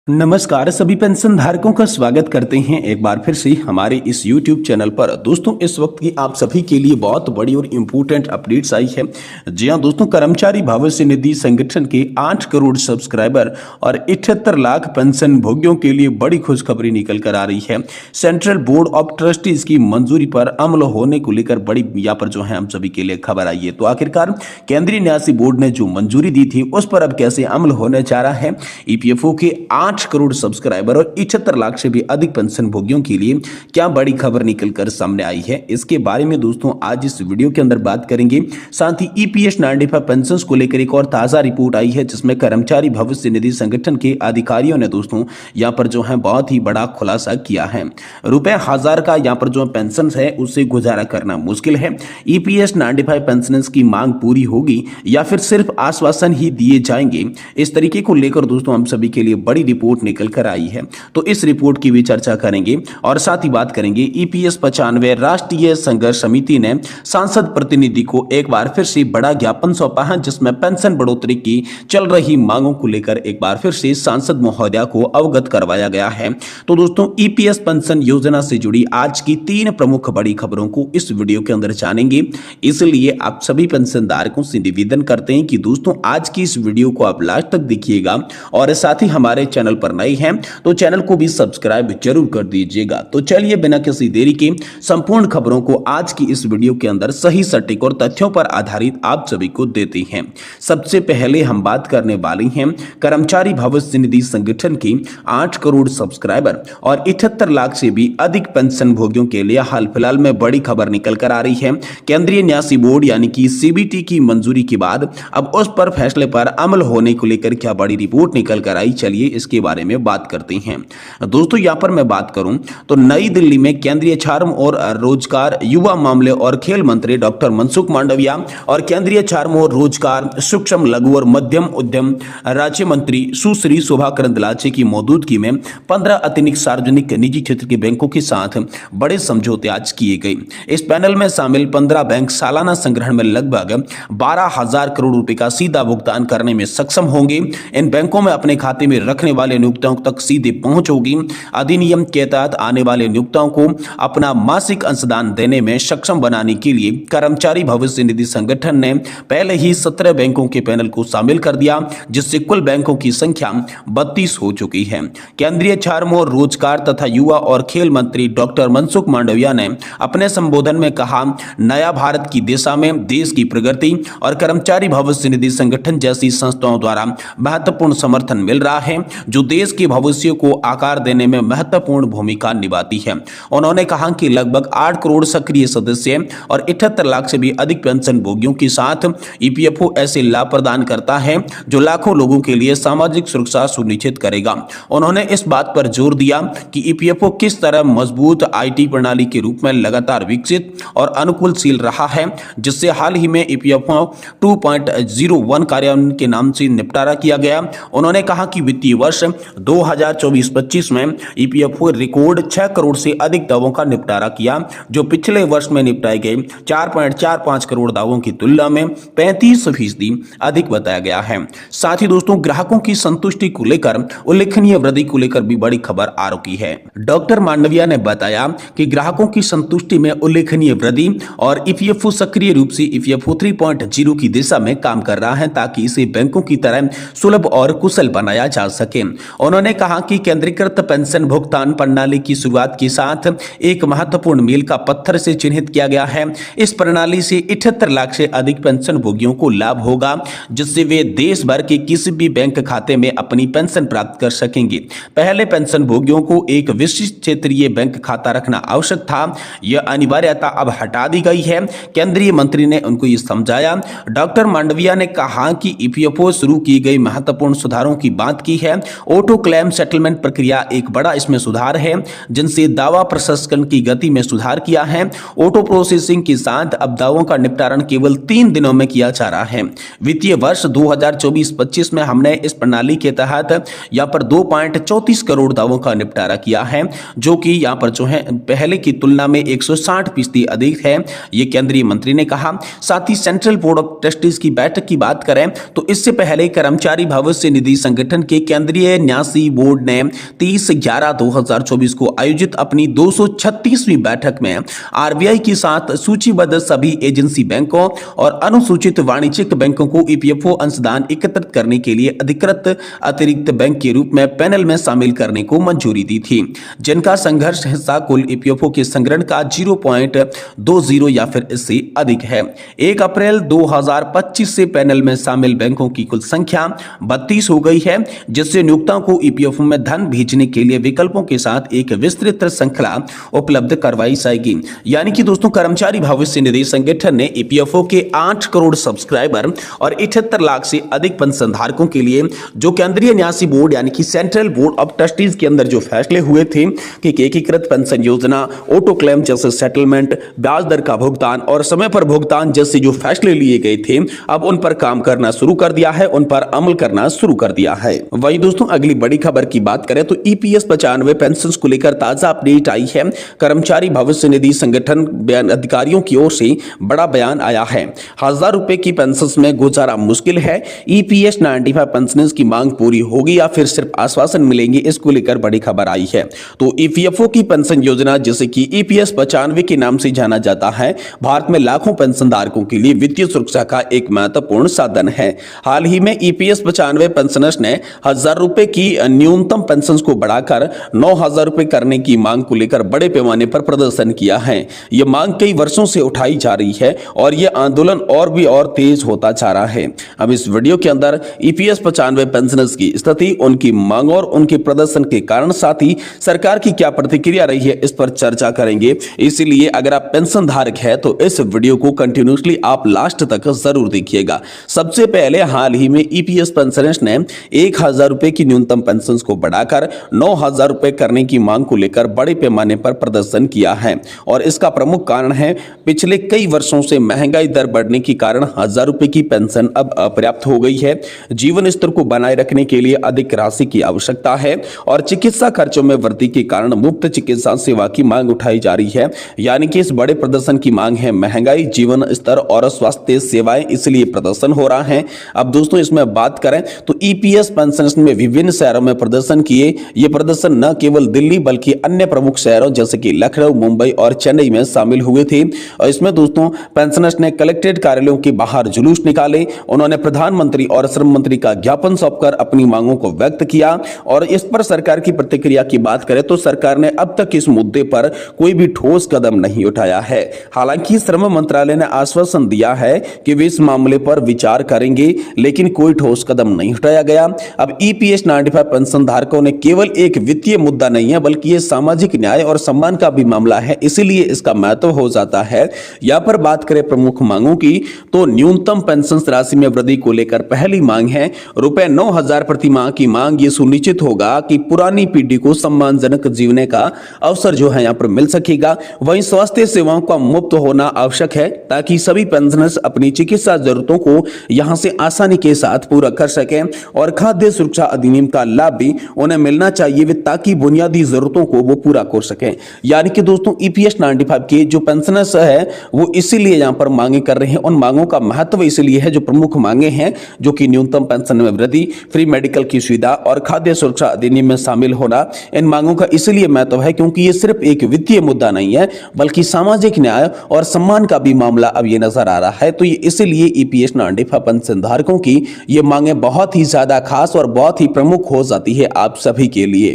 नमस्कार, सभी पेंशन धारकों का स्वागत करते हैं एक बार फिर से हमारे इस YouTube चैनल पर। दोस्तों, इस वक्त की आप सभी के लिए बहुत बड़ी और इम्पोर्टेंट अपडेट्स आई है। जी हां दोस्तों, कर्मचारी भविष्य निधि संगठन के 8 करोड़ सब्सक्राइबर और 78 लाख पेंशन भोगियों के लिए बड़ी खुशखबरी निकल कर आ रही है। सेंट्रल बोर्ड ऑफ ट्रस्टीज की मंजूरी पर अमल होने को लेकर बड़ी यहाँ पर जो है हम सभी के लिए खबर आई है। तो आखिरकार केंद्रीय न्यासी बोर्ड ने जो मंजूरी दी थी उस पर अब कैसे अमल होने जा रहा है। ईपीएफओ के 8 करोड़ सब्सक्राइबर और 78 लाख से भी अधिक पेंशन भोगियों के लिए क्या बड़ी खबर निकलकर सामने आई है, इसके बारे में दोस्तों आज इस वीडियो के अंदर बात करेंगे। साथ ही ईपीएस 95 पेंशन को लेकर एक और ताजा रिपोर्ट आई है जिसमें कर्मचारी भविष्य निधि संगठन के अधिकारियों ने दोस्तों यहां पर जो है बहुत ही बड़ा खुलासा किया है। रुपए 1000 का यहां पर जो पेंशन है उससे गुजारा करना मुश्किल है। ईपीएस 95 पेंशन की मांग पूरी होगी या फिर सिर्फ आश्वासन ही दिए जाएंगे, इस तरीके को लेकर दोस्तों हम सभी के लिए बड़ी रिपोर्ट निकल कर आई है। तो इस रिपोर्ट की भी चर्चा करेंगे और साथ ही बात करेंगे ईपीएस 95 राष्ट्रीय संघर्ष समिति ने सांसद प्रतिनिधि को एक बार फिर से बड़ा ज्ञापन सौंपा है जिसमें पेंशन बढ़ोतरी की चल रही मांगों को लेकर एक बार फिर से सांसद महोदया को अवगत करवाया गया है। तो दोस्तों, ईपीएस पेंशन योजना से जुड़ी आज की 3 प्रमुख बड़ी खबरों को इस वीडियो के अंदर जानेंगे। इसलिए आप सभी पेंशन धारकों से निवेदन करते हैं कि दोस्तों आज की इस वीडियो को आप लास्ट तक देखिएगा और साथ ही हमारे चैनल पर नए हैं तो चैनल को भी सब्सक्राइब जरूर कर दीजिएगा। तो चलिए बिना किसी देरी के संपूर्ण खबरों को आज की इस वीडियो के अंदर सही सटीक और तथ्यों पर आधारित आप सभी को देते हैं। सबसे पहले हम बात करने वाले हैं कर्मचारी भविष्य निधि संगठन की 8 करोड़ सब्सक्राइबर और 78 लाख से भी अधिक पेंशन भोगियों के लिए हाल फिलहाल में बड़ी खबर निकल कर आ रही है। केंद्रीय न्यासी बोर्ड यानी कि सीबीटी की मंजूरी के बाद अब उस पर फैसले पर अमल होने को लेकर क्या बड़ी रिपोर्ट निकल कर आई, चलिए इसके बारे में बात करते हैं। दोस्तों, यहां पर मैं बात करूं तो नई दिल्ली में केंद्रीय श्रम और रोजगार, युवा मामले और खेल मंत्री डॉक्टर मनसुख मांडविया और केंद्रीय श्रम और रोजगार, सूक्ष्म लघु और मध्यम उद्यम राज्य मंत्री सुश्री शोभा करंदलाजे की मौजूदगी में 15 अतिरिक्त सार्वजनिक निजी क्षेत्र के बैंकों के साथ बड़े समझौते आज किए गए। इस पैनल में शामिल 15 बैंक सालाना संग्रहण में लगभग 12,000 करोड़ रुपए का सीधा भुगतान करने में सक्षम होंगे। इन बैंकों में अपने खाते में रखने वाले नियोक्ताओं तक सीधे पहुंच होगी। अधिनियम के तहत आने वाले नियोक्ताओं को अपना मासिक अंशदान देने में सक्षम बनाने के लिए कर्मचारी भविष्य निधि संगठन ने पहले ही 17 बैंकों के पैनल को शामिल कर दिया, जिससे कुल बैंकों की संख्या 32 हो चुकी है। केंद्रीय श्रम और रोजगार तथा युवा और खेल मंत्री डॉक्टर मनसुख मांडविया ने अपने संबोधन में कहा, नया भारत की दिशा में देश की प्रगति और कर्मचारी भविष्य निधि संगठन जैसी संस्थाओं द्वारा महत्वपूर्ण समर्थन मिल रहा है जो देश के भविष्य को आकार देने में महत्वपूर्ण भूमिका निभाती है। उन्होंने कहा कि लगभग 8 करोड़ सक्रिय सदस्य और 78 लाख से भी अधिक पेंशन भोगियों के साथ ईपीएफओ ऐसे लाभ प्रदान करता है जो लाखों लोगों के लिए सामाजिक सुरक्षा सुनिश्चित करेगा। उन्होंने इस बात पर जोर दिया कि ईपीएफओ किस तरह मजबूत आईटी प्रणाली के रूप में लगातार विकसित और अनुकूलशील रहा है, जिससे हाल ही में ईपीएफओ 2.01 कार्यान्वयन के नाम से निपटारा किया गया। उन्होंने कहा कि वित्तीय वर्ष 2024-25 में ईपीएफओ रिकॉर्ड 6 करोड़ से अधिक दावों का निपटारा किया, जो पिछले वर्ष में निपटाए गए 4.45 करोड़ दावों की तुलना में 35% अधिक बताया गया है। साथ ही दोस्तों, ग्राहकों की संतुष्टि को लेकर उल्लेखनीय वृद्धि को लेकर भी बड़ी खबर आ रही है। डॉक्टर मांडविया ने बताया कि ग्राहकों की संतुष्टि में उल्लेखनीय वृद्धि और ईपीएफओ सक्रिय रूप से ईपीएफओ 3.0 की दिशा में काम कर रहा है ताकि इसे बैंकों की तरह सुलभ और कुशल बनाया जा सके। उन्होंने कहा कि केंद्रीकृत पेंशन भुगतान प्रणाली की शुरुआत के साथ एक महत्वपूर्ण मील का पत्थर से चिन्हित किया गया है। इस प्रणाली से 78 लाख से अधिक पेंशन भोगियों को लाभ होगा, जिससे वे देश भर के किसी भी बैंक खाते में अपनी पेंशन प्राप्त कर सकेंगे। पहले पेंशन भोगियों को एक विशिष्ट क्षेत्रीय बैंक खाता रखना आवश्यक था, यह अनिवार्यता अब हटा दी गई है। केंद्रीय मंत्री ने उनको ये समझाया। डॉक्टर मांडविया ने कहा कि ईपीएफओ शुरू की गई महत्वपूर्ण सुधारों की बात की है। ऑटो क्लेम सेटलमेंट प्रक्रिया एक बड़ा इसमें सुधार है, जिनसे दावा प्रसंस्करण की गति में सुधार किया है। ऑटो प्रोसेसिंग के साथ अब दावों का निपटारण केवल 3 दिनों में किया जा रहा है। वित्तीय वर्ष 2024-25 में हमने इस प्रणाली के तहत यहाँ पर 2.34 करोड़ दावों का निपटारा किया है, जो कि यहाँ पर जो है पहले की तुलना में 160% अधिक है, ये केंद्रीय मंत्री ने कहा। साथ ही सेंट्रल बोर्ड ऑफ ट्रस्टीज की बैठक की बात करें तो इससे पहले कर्मचारी भविष्य निधि संगठन के केंद्रीय न्यासी बोर्ड ने 30/11/2024 को आयोजित अपनी 236वीं बैठक में आरबीआई के साथ सूचीबद्ध सभी एजेंसी बैंकों और अनुसूचित वाणिज्यिक बैंकों को ईपीएफओ अंशदान एकत्रित करने के लिए अधिकृत अतिरिक्त बैंक के रूप में पैनल में शामिल करने को मंजूरी दी थी, जिनका संघर्ष हिस्सा कुल ईपीएफओ के संग्रहण का 0.20 या फिर इससे अधिक है। 1 अप्रैल 2025 से पैनल में शामिल बैंकों की कुल संख्या 32 हो गई है, जिससे नियोक्ताओं को ईपीएफओ में धन भेजने के लिए विकल्पों के साथ एक विस्तृत श्रृंखला उपलब्ध करवाई जाएगी। यानी कि दोस्तों, कर्मचारी भविष्य निधि संगठन ने ईपीएफओ के 8 करोड़ सब्सक्राइबर और 78 लाख से अधिक पेंशन धारकों के लिए जो केंद्रीय न्यासी बोर्ड यानी कि सेंट्रल बोर्ड ऑफ ट्रस्टीज के अंदर जो फैसले हुए थे कि एकीकृत पेंशन योजना, ऑटो क्लेम जैसे सेटलमेंट, ब्याज दर का भुगतान और समय पर भुगतान जैसे जो फैसले लिए गए थे, अब उन पर काम करना शुरू कर दिया है, उन पर अमल करना शुरू कर दिया है। वहीं दोस्तों, अगली बड़ी खबर की बात करें तो ईपीएस 95 पेंशन को लेकर ताजा अपडेट आई है। कर्मचारी भविष्य निधि संगठन अधिकारियों की ओर से बड़ा बयान आया है। 1000 रुपए की पेंशन में गुजारा मुश्किल है। ईपीएस 95 पेंशन की मांग पूरी होगी या फिर सिर्फ आश्वासन मिलेंगे, इसको लेकर बड़ी खबर आई है। तो ईपीएफओ की पेंशन योजना, जिसे कि ईपीएस 95 के नाम से जाना जाता है, भारत में लाखों पेंशन धारकों के लिए वित्तीय सुरक्षा का एक महत्वपूर्ण साधन है। हाल ही में ईपीएस 95 पेंशनर्स ने 1000 रुपए की न्यूनतम पेंशन को बढ़ाकर 9000 रुपए करने की मांग को लेकर बड़े पैमाने पर प्रदर्शन किया है। यह मांग कई वर्षों से उठाई जा रही है और यह आंदोलन और तेज होता जा रहा है। अब इस वीडियो के अंदर ईपीएस 95 पेंशनर्स की स्थिति, उनकी मांग और उनके प्रदर्शन के कारण, साथ ही सरकार की क्या प्रतिक्रिया रही है, इस पर चर्चा करेंगे। इसीलिए अगर आप पेंशन धारक है तो इस वीडियो को कंटिन्यूसली आप लास्ट तक जरूर देखिएगा। सबसे पहले हाल ही में ईपीएस पेंशनर्स ने 1000 रुपए की न्यूनतम पेंशन को बढ़ाकर 9000 रुपए करने की मांग को लेकर बड़े पैमाने पर प्रदर्शन किया है और इसका प्रमुख कारण है पिछले कई वर्षों से महंगाई दर बढ़ने के कारण 1000 रुपए की पेंशन अब अपर्याप्त हो गई है। जीवन स्तर को बनाए रखने के लिए अधिक राशि की आवश्यकता है और चिकित्सा खर्चों में वृद्धि के कारण मुफ्त चिकित्सा सेवा की मांग उठाई जा रही है। यानी कि इस बड़े प्रदर्शन की मांग है महंगाई, जीवन स्तर और स्वास्थ्य सेवाएं, इसलिए प्रदर्शन हो रहा है। अब दोस्तों, इसमें बात करें तो ईपीएस पेंशनर्स में विभिन्न शहरों में प्रदर्शन किए। ये प्रदर्शन न केवल दिल्ली बल्कि अन्य प्रमुख शहरों जैसे कि लखनऊ, मुंबई और चेन्नई में शामिल हुए थे। और इसमें दोस्तों, पेंशनर्स ने कलेक्ट्रेट कार्यालयों के बाहर जुलूस निकाले। उन्होंने प्रधानमंत्री और श्रम मंत्री का ज्ञापन सौंपकर अपनी मांगों को व्यक्त किया। और इस पर सरकार की प्रतिक्रिया की बात करें तो सरकार ने अब तक इस मुद्दे पर कोई भी ठोस कदम नहीं उठाया है। हालांकि श्रम मंत्रालय ने आश्वासन दिया है कि वे इस मामले पर विचार करेंगे, लेकिन कोई ठोस कदम नहीं उठाया गया। अब ईपीएस 95 पेंशन धारकों ने केवल एक वित्तीय मुद्दा नहीं है, बल्कि यह सामाजिक न्याय और सम्मान का भी मामला है, इसीलिए इसका महत्व हो जाता है। यहां पर बात करें प्रमुख मांगों की तो न्यूनतम पेंशन राशि में वृद्धि को लेकर पहली मांग है रुपए 9000 प्रति माह की मांग। ये सुनिश्चित होगा कि पुरानी पीढ़ी को सम्मानजनक जीने का अवसर जो है यहाँ पर मिल सकेगा। वहीं स्वास्थ्य सेवाओं का मुफ्त होना आवश्यक है ताकि सभी पेंशनर्स अपनी चिकित्सा जरूरतों को यहां से आसानी के साथ पूरा कर सकें और खाद्य सुरक्षा अधिनियम का लाभ भी उन्हें मिलना चाहिए ताकि बुनियादी जरूरतों को वो पूरा कर सकें। यानी कि दोस्तों, ईपीएस 95 के जो पेंशनर्स है वो इसीलिए यहां पर मांगे कर रहे हैं। उन मांगों का महत्व इसलिए है, जो प्रमुख मांगे हैं जो कि न्यूनतम पेंशन में वृद्धि, फ्री मेडिकल की सुविधा और खाद्य सुरक्षा अधिनियम में शामिल होना, इन मांगों का इसलिए महत्व है क्योंकि ये सिर्फ एक वित्तीय मुद्दा नहीं है बल्कि सामाजिक न्याय और सम्मान का भी मामला अब ये नजर आ रहा है। तो ये इसलिए ईपीएस 95 पेंशन धारकों की ये मांगे बहुत ही ज्यादा खास और बहुत ही प्रमुख हो जाती है आप सभी के लिए।